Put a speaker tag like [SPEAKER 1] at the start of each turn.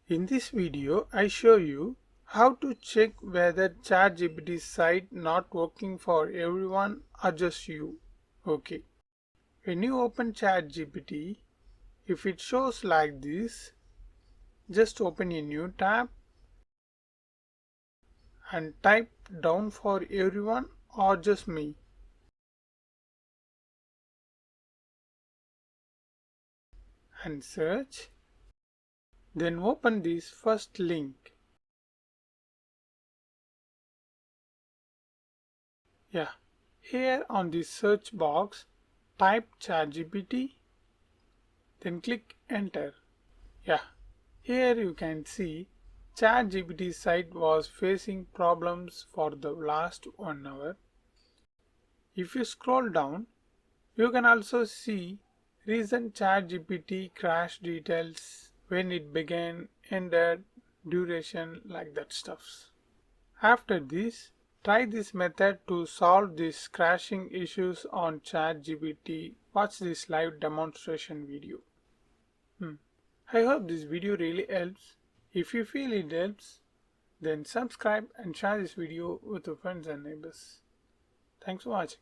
[SPEAKER 1] In this video, I show you how to check whether ChatGPT site not working for everyone or just you. Okay, when you open ChatGPT, if it shows like this, just open a new tab and type down for everyone or just me and search. Then open this first link. Yeah, here on this search box, type ChatGPT, then click enter. Yeah, here you can see ChatGPT site was facing problems for the last 1 hour. If you scroll down, you can also see recent ChatGPT crash details, when it began, ended, duration, like that stuffs. After this, try this method to solve these crashing issues on ChatGPT. Watch this live demonstration video. I hope this video really helps. If you feel it helps, then subscribe and share this video with your friends and neighbors. Thanks for watching.